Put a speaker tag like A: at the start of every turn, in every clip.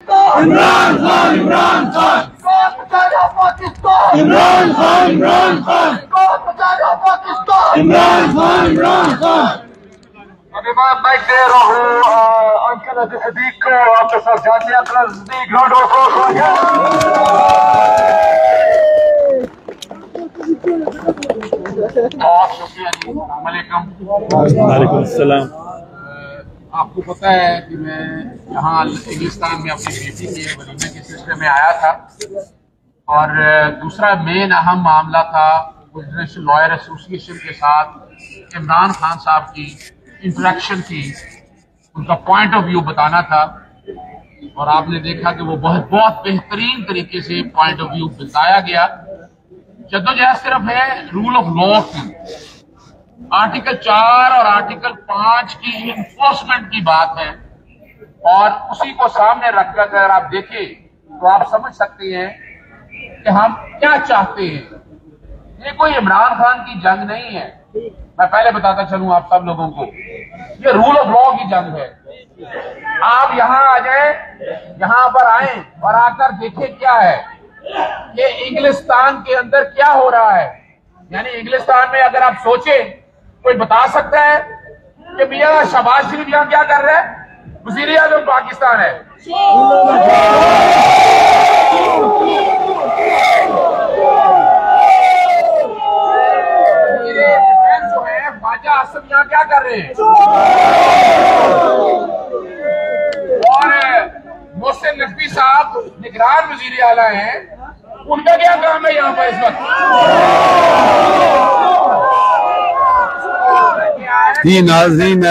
A: इमरान खान इमरान खान
B: पाकिस्तान
A: इमरान खान इमरान खान
B: पाकिस्तान
A: इमरान खान इमरान खान।
B: अभी मैं बाइक दे रहा हूँ अंकल सदीक को, आपके साथ जाते हैं अंकल सदीक ग्राउंड बहुत शुक्रिया जी।
C: वालेकुम सलाम।
B: आपको पता है कि मैं यहाँ इंग्लिस्तान में अपनी बेटी के वलीमे के सिलसिले में आया था, और दूसरा मेन अहम मामला था इंटरनेशनल लॉयर एसोसिएशन के साथ इमरान खान साहब की इंटरेक्शन थी, उनका पॉइंट ऑफ व्यू बताना था। और आपने देखा कि वो बहुत बेहतरीन तरीके से पॉइंट ऑफ व्यू बताया गया। जद्दोजहद सिर्फ है रूल ऑफ लॉ की, आर्टिकल 4 और आर्टिकल 5 की इन्फोर्समेंट की बात है, और उसी को सामने रखकर अगर आप देखें तो आप समझ सकते हैं कि हम क्या चाहते हैं। ये कोई इमरान खान की जंग नहीं है, मैं पहले बताता चलूं आप सब लोगों को, ये रूल ऑफ लॉ की जंग है। आप यहां आ जाए, यहां पर आए और आकर देखें क्या है ये इंग्लिस्तान के अंदर क्या हो रहा है। यानी इंग्लिस्तान में अगर आप सोचें, कोई बता सकता है कि मियां शहबाज शरीफ यहां क्या कर रहा है? वज़ीर आज़म पाकिस्तान है। जो है ख्वाजा आसिम यहां क्या कर रहे हैं? और मोहसिन नकवी साहब निगरान वज़ीर आला हैं, उनका क्या काम है यहाँ पर इस वक्त?
C: जी नाज़रीन,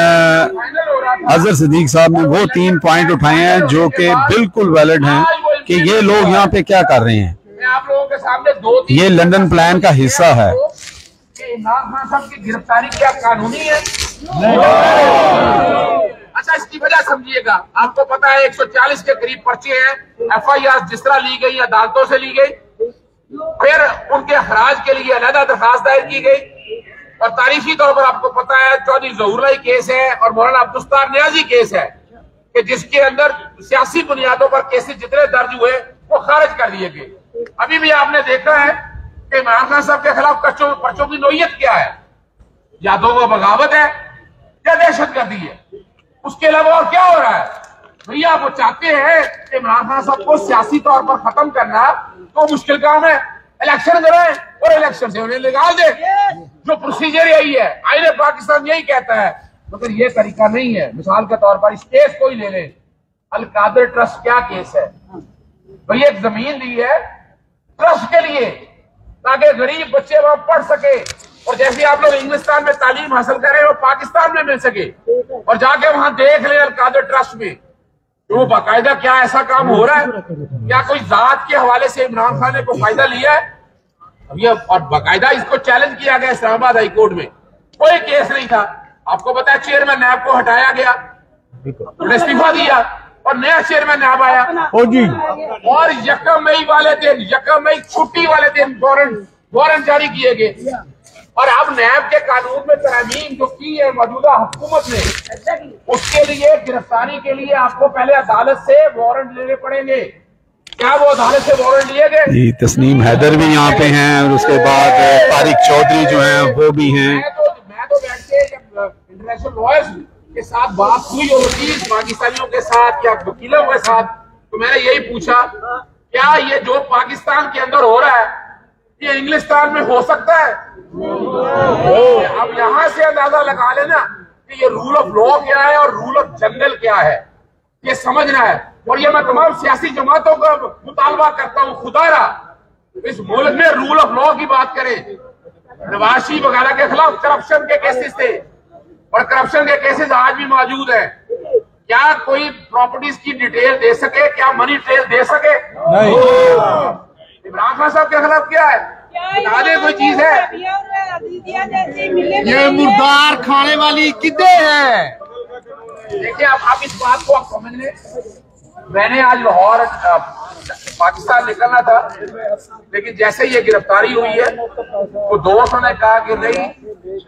C: अजहर सदीक साहब ने वो 3 पॉइंट उठाए हैं जो कि बिल्कुल वैलिड हैं कि ये लोग यहाँ पे क्या कर रहे हैं।
B: मैं आप लोगों के सामने 2-3
C: ये लंदन प्लान का हिस्सा है।
B: इमरान खान साहब की गिरफ्तारी क्या कानूनी है? अच्छा, इसकी वजह समझिएगा। आपको पता है 140 के करीब पर्चे हैं, FIR जिस तरह ली गई, अदालतों से ली गई, फिर उनके खराज के लिए अलहदा दरखास्त दायर की गई, और तारीखी तौर पर आपको पता है चौधरी ज़हूरुल्लाह केस है और मौलाना अब्दुस्तार नियाजी केस है कि जिसके अंदर सियासी बुनियादों पर केसेस जितने दर्ज हुए वो खारिज कर दिए गए। अभी भी आपने देखा है कि इमरान खान साहब के खिलाफ पर्चों की नोयत क्या है, या तो वो बगावत है या दहशतगर्दी है, उसके अलावा और क्या हो रहा है? भैया वो चाहते हैं कि इमरान खान साहब को सियासी तौर पर खत्म करना तो मुश्किल काम है। इलेक्शन कराएं और इलेक्शन से उन्हें निकाल दे, जो प्रोसीजर यही है, आईने पाकिस्तान यही कहता है, मगर ये तरीका नहीं है। मिसाल के तौर पर इस केस को ही ले लें, अल कादिर ट्रस्ट क्या केस है? भैया एक जमीन दी है ट्रस्ट के लिए ताकि गरीब बच्चे वहां पढ़ सके, और जैसे आप लोग इंग्लिस्तान में तालीम हासिल करें वो पाकिस्तान में मिल सके, और जाके वहां देख लें अल कादिर ट्रस्ट में तो बाकायदा क्या ऐसा काम हो रहा है? क्या कोई जात के हवाले से इमरान खान ने कोई फायदा लिया है? ये और बाकायदा इसको चैलेंज किया गया इस्लामाबाद हाई कोर्ट में, कोई केस नहीं था। आपको पता है चेयरमैन नैब को हटाया गया, इस्तीफा दिया और नया चेयरमैन नैब आया। और 1 मई वाले दिन, 1 मई छुट्टी वाले दिन वारंट जारी किए गए, और अब नैब के कानून में तरमीम जो की है मौजूदा हुकूमत ने, उसके लिए गिरफ्तारी के लिए आपको पहले अदालत से वारंट लेने पड़ेंगे। क्या वो अदालत से वारंट लिए गए?
C: जी, तस्नीम हैदर भी यहाँ पे हैं, और उसके बाद तारिक चौधरी जो हैं वो भी हैं।
B: मैं तो बैठ के इंटरनेशनल लॉयर्स के साथ बात हुई ओवरसीज पाकिस्तानियों के साथ या वकीलों के साथ, तो मैंने यही पूछा क्या ये जो पाकिस्तान के अंदर हो रहा है ये इंग्लिस्तान में हो सकता है? अब यहां से अंदाजा लगा लेना कि ये रूल ऑफ लॉ क्या है और रूल ऑफ जंगल क्या है, ये समझना है। और ये मैं तमाम सियासी जमातों का मुतालबा करता हूं, खुदारा इस मुल्क में रूल ऑफ लॉ की बात करें। नवाज शरीफ वगैरह के खिलाफ करप्शन के केसेस थे, और करप्शन के केसेस आज भी मौजूद हैं। क्या कोई प्रॉपर्टीज की डिटेल दे सके? क्या मनी ट्रेल दे सके? नहीं। इमरान खान साहब के खिलाफ क्या है? बता दे कोई चीज है?
A: ये मुर्दार खाने वाली किदे है?
B: देखिए आप इस बात को आप समझ लें। मैंने आज लाहौर पाकिस्तान निकलना था, लेकिन जैसे ही ये गिरफ्तारी हुई है तो दोस्तों ने कहा कि नहीं,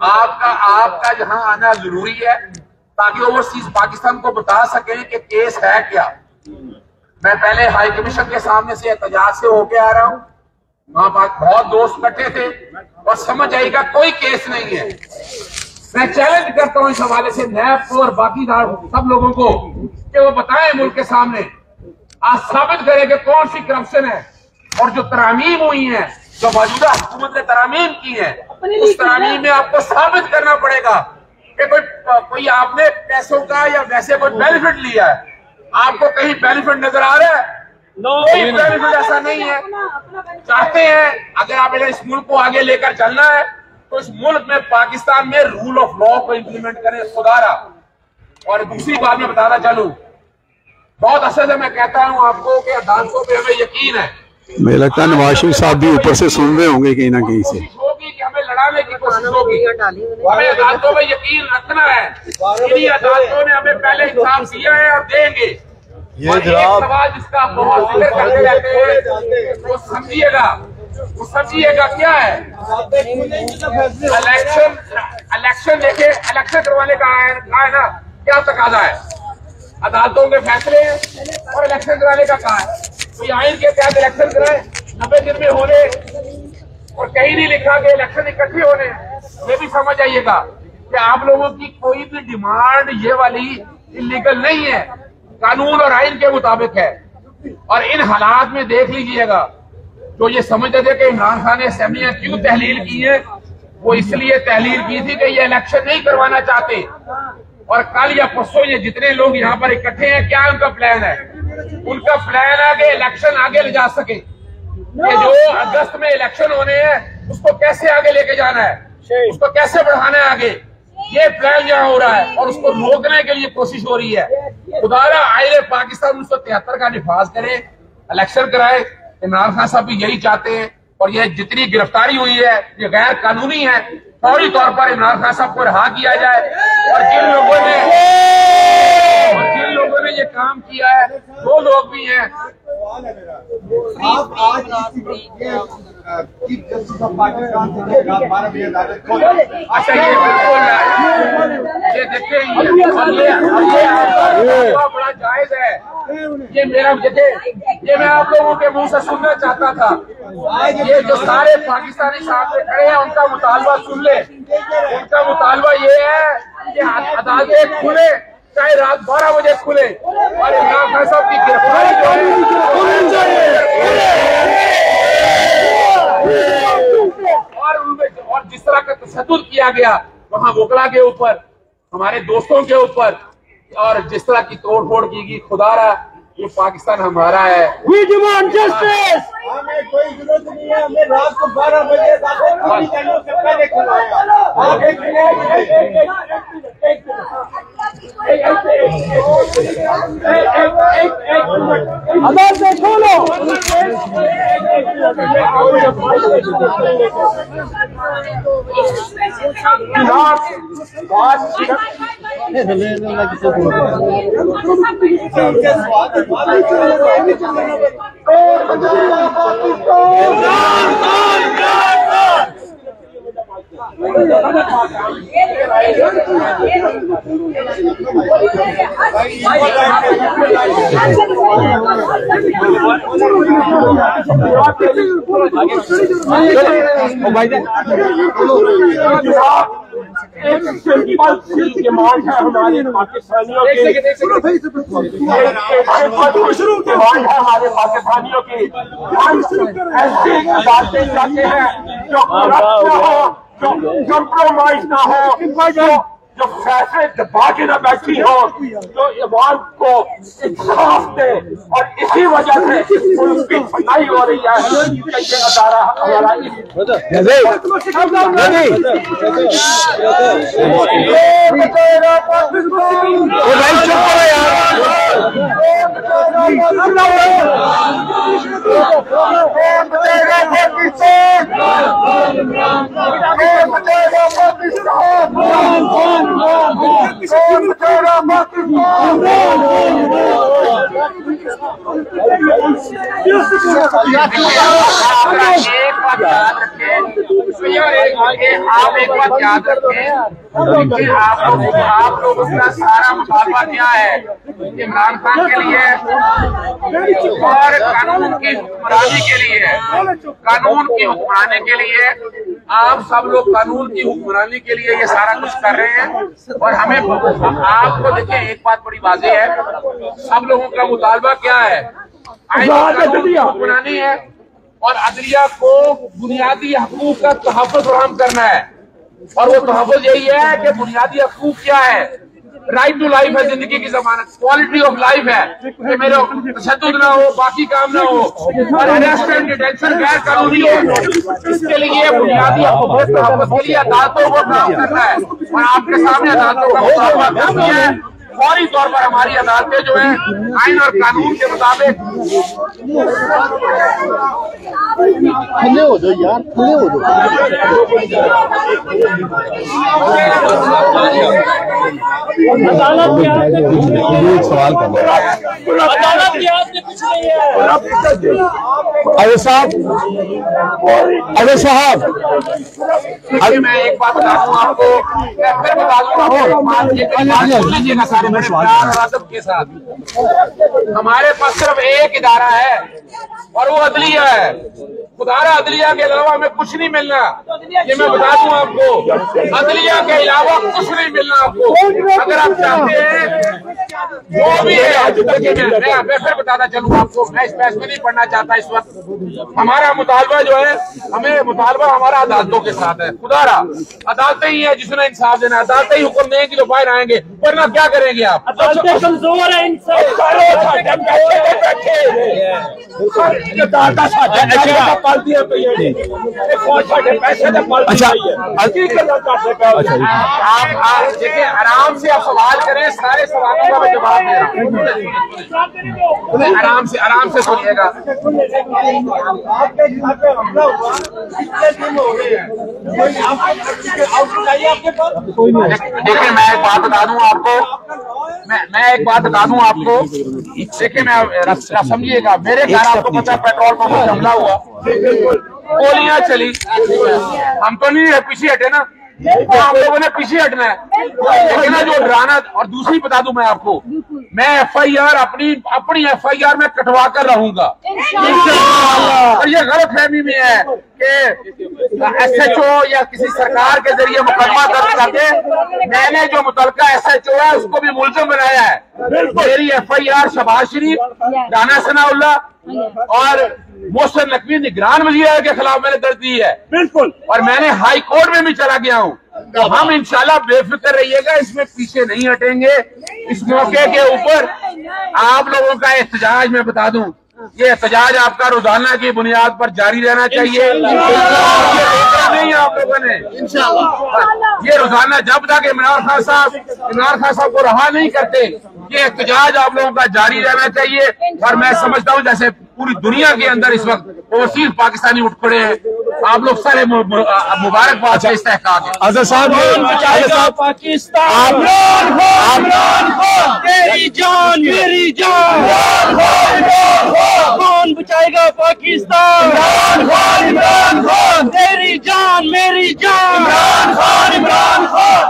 B: आपका यहाँ आना जरूरी है ताकि ओवरसीज पाकिस्तान को बता सकें कि केस है क्या। मैं पहले हाई कमीशन के सामने से एहतजाज से होके आ रहा हूँ, वहां बहुत दोस्त इकट्ठे थे और समझ आएगा कोई केस नहीं है। मैं चैलेंज करता हूँ इस हवाले से नैब को और बाकी सब लोगों को कि वो बताएं मुल्क के सामने, आज साबित करें कि कौन सी करप्शन है और जो तरामीम हुई है, जो मौजूदा हुकूमत ने तरामीम की है, उस तरामीम में आपको साबित करना पड़ेगा कि कोई आपने पैसों का या वैसे कोई बेनिफिट लिया है। आपको कहीं बेनिफिट नजर आ रहा है? कोई बेनिफिट ऐसा नहीं है। चाहते हैं अगर आप इस मुल्क को आगे लेकर चलना है तो इस मुल्क में, पाकिस्तान में रूल ऑफ लॉ को इम्प्लीमेंट करें खुदारा। और दूसरी बात मैं बताना चालूं, बहुत असर से मैं कहता हूं आपको कि अदालतों पे हमें यकीन है।
C: मुझे लगता है नवाज शरीफ साहब भी ऊपर से सुन रहे होंगे कहीं ना कहीं से।
B: होगी कि हमें लड़ाने की कोशिश होगी, हमें अदालतों में यकीन रखना है। इन्हीं अदालतों ने हमें पहले इंसाफ दिया है और देंगे। ये सवाल जिसका बहुत जिक्र करते रहते हैं वो समझिएगा क्या है। इलेक्शन देखे, इलेक्शन करवाने का है ना, क्या तकाजा है? अदालतों के फैसले और इलेक्शन कराने का कहा है। तो आइन के तहत इलेक्शन कराए, 90 दिन में होने, और कहीं नहीं लिखा कि इलेक्शन इकट्ठे होने। ये भी समझ आइएगा कि आप लोगों की कोई भी डिमांड ये वाली इलीगल नहीं है, कानून और आइन के मुताबिक है। और इन हालात में देख लीजिएगा, जो ये समझते थे कि इमरान खान ने असेंबलियां क्यों तहलील की है, वो इसलिए तहलील की थी कि ये इलेक्शन नहीं करवाना चाहते। और कल या परसों ये जितने लोग यहाँ पर इकट्ठे हैं, क्या उनका प्लान है? उनका प्लान है कि इलेक्शन आगे ले जा सके। ये जो अगस्त में इलेक्शन होने हैं, उसको कैसे आगे लेके जाना है, उसको कैसे बढ़ाना है आगे, ये प्लान यहाँ हो रहा है और उसको रोकने के लिए कोशिश हो रही है। खुदारा आईन पाकिस्तान 1973 का निफाज करे, इलेक्शन कराए। इमरान खान साहब भी यही चाहते हैं। और ये जितनी गिरफ्तारी हुई है ये गैर कानूनी है, फौरी तौर पर इमरान खान साहब को रिहा किया जाए। और जिन लोगों ने ये काम किया है, दो लोग भी हैं।
A: चीफ जस्टिस ऑफ पाकिस्तान से 12 बजे अदालत खोल।
B: अच्छा, ये बिल्कुल ये देखिए, ये बड़ा जायज है। ये मेरा ये मैं आप लोगों के मुंह से सुनना चाहता था। ये जो सारे पाकिस्तानी सामने खड़े हैं, उनका मुतालबा सुन ले। उनका मुतालबा ये है कि अदालतें खुले, चाहे रात 12 बजे खुले, और इमरान खान साहब की गिरफ्तारी जो है, और जिस तरह का तशद्दुद किया गया वहां वकला के ऊपर, हमारे दोस्तों के ऊपर, और जिस तरह की तोड़ फोड़ की गई, खुदारा ये पाकिस्तान हमारा है।
A: We demand justice। हमें कोई जरूरत नहीं है, हमें रात को 12 बजे से पहले खुलाया। अदालत खोलो।
D: एक सिंपल सी डिमांड है हमारे पाकिस्तानियों की, डिमांड है हमारे पाकिस्तानियों की। हम ऐसी बातें चाहते हैं जो करप्ट ना हो, जो कंप्रोमाइज ना हो, जो फैसले दबा के न बैठी हो, जो इमाम को इंसाफ दे। और इसी वजह से उनकी भलाई हो रही है। ये अदारा हमारा
A: Pakistan!
B: आप एक बात याद रखें, आप लोगों का सारा मुतालबा क्या है? इमरान खान के लिए और कानून की हुक्मरानी के लिए, कानून की हुक्मरानी के लिए आप सब लोग कानून की हुक्मरानी के लिए ये सारा कुछ कर रहे हैं। और हमें आपको देखिए, एक बात बड़ी वाज़ेह है, सब लोगों का मुतालबा क्या है? हुक्मरानी है और अदलिया को बुनियादी हकूक का तहफ़्फ़ुज़ फराहम करना है। और वो तहफ़्फ़ुज़ यही है कि बुनियादी हकूक क्या है? राइट टू लाइफ है, जिंदगी की जमानत, क्वालिटी ऑफ लाइफ है कि मेरे तशद्दुद ना हो, बाकी काम ना हो, और अरेस्ट एंड डिटेंशन गैर कानूनी हो। इसके लिए बुनियादी हकूक के तहफ़्फ़ुज़ के लिए अदालतों को काम करना है। और आपके सामने अदालतों का मुतालबा करनी है। फौरी तौर पर हमारी अदालतें जो है आइन और कानून के मुताबिक
A: खुले हो जाओ यार, खुले हो जाओ।
C: सवाल अरे साहब,
B: मैं एक बात बता दूं आपको, मैं फिर बता दूंगा के साथ, हमारे पास सिर्फ एक इदारा है और वो अदलिया है। खुदारा अदलिया के अलावा हमें कुछ नहीं मिलना, ये मैं बता दूं आपको। अदलिया के अलावा कुछ नहीं मिलना आपको। अगर आप चाहते हैं जो भी है, मैं फिर बताना चलूँ आपको, मैं इस बहस में नहीं पढ़ना चाहता इस वक्त। हमारा मुतालबा जो है, हमें मुतालबा हमारा अदालतों के साथ है। खुदारा अदालतें ही है जिसने इंसाफ देना, अदालतें ही हुक्म देंगी तो बाहर आएंगे, वरना क्या करेंगे आप?
D: कमजोर है
B: आप देखिए, आराम से आप सवाल करें, सारे सवालों का मैं जवाब दे रहा हूँ। आराम से सुनिएगा।
A: आपके घर पे हमला हुआ, कितने दिन हो गए हैं? आउटपुट आई आपके पास?
B: देखिए, मैं एक बात बता दूं आपको, मैं एक बात बता दूं आपको। देखिए, मैं समझिएगा, मेरे घर आपको पता है पेट्रोल पंप पर हमला हुआ, गोलियां चली, हम तो नहीं पीछे हटे ना, हम लोगों ने पीछे हटना है। लेकिन जो डराना, और दूसरी बता दूं मैं आपको, मैं FIR अपनी FIR में कटवा कर रहूंगा। और ये गलत फहमी में है कि SHO या किसी सरकार के जरिए मुकदमा दर्ज करके मैंने जो मुतलका SHO है उसको भी मुलजिम बनाया है। मेरी FIR शहबाज शरीफ, राना सनाउल्लाह और मोहसिन नकवी निगरान वज़ीर के खिलाफ मैंने दर्ज दी है। बिल्कुल। और मैंने हाई कोर्ट में भी चला गया हूँ। तो हम इंशाल्लाह बेफिक्र रहिएगा, इसमें पीछे नहीं हटेंगे। इस मौके के ऊपर आप लोगों का एहतजाज मैं बता दूं, ये एहतजाज आपका रोजाना की बुनियाद पर जारी रहना चाहिए। नहीं आप लोगों ने ये रोजाना, जब तक इमरान खान साहब को रहा नहीं करते, ये एहतजाज आप लोगों का जारी रहना चाहिए। और मैं समझता हूँ जैसे पूरी दुनिया के अंदर इस वक्त ओवरसीज पाकिस्तानी उठ पड़े हैं, आप लोग सारे मुबारकबाद है इस तहकाक है।
C: अजहर साहब,
D: पाकिस्तान, तेरी जान मेरी जान, कौन बचाएगा पाकिस्तान? इमरान खान, तेरी जान मेरी जान, इमरान खान।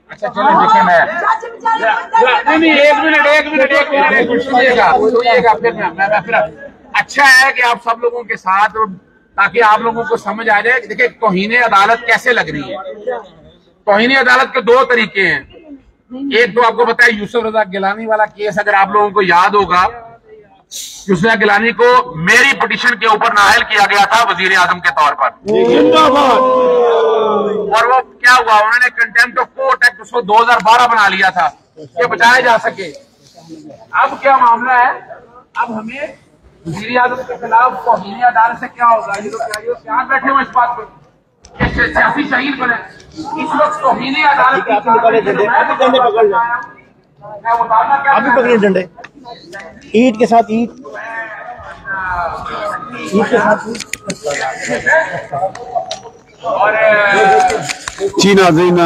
B: अच्छा चलो, देखिए मैं नहीं, एक मिनट सुनिएगा, फिर मैं फिर अच्छा है कि आप सब लोगों के साथ, ताकि आप लोगों को समझ आ जाए। देखिए, तौहीन अदालत कैसे लग रही है। तौहीन अदालत के दो तरीके हैं। एक तो आपको पता है यूसुफ रजा गिलानी वाला केस, अगर आप लोगों को याद होगा, यूसुफ रजा गिलानी को मेरी पिटीशन के ऊपर नाअहल किया गया था वजीर आजम के तौर पर। और वो क्या हुआ, उन्होंने कंटेम्प्ट ऑफ कोर्ट एक्ट उसको 2012 बना लिया था कि बचाया जा सके। अब क्या मामला है, अब हमें वज़ीर आज़म के खिलाफ तौहीन अदालत से क्या होगा? ये लोग क्या बैठे हुए इस बात पे, कि सियासी शहीद बने। इस वक्त तौहीन अदालत
A: अभी डंडे पकड़ लो, अभी पकड़े डंडे, ईंट के साथ ईंट के साथ
B: और
C: जी नाज़रीन,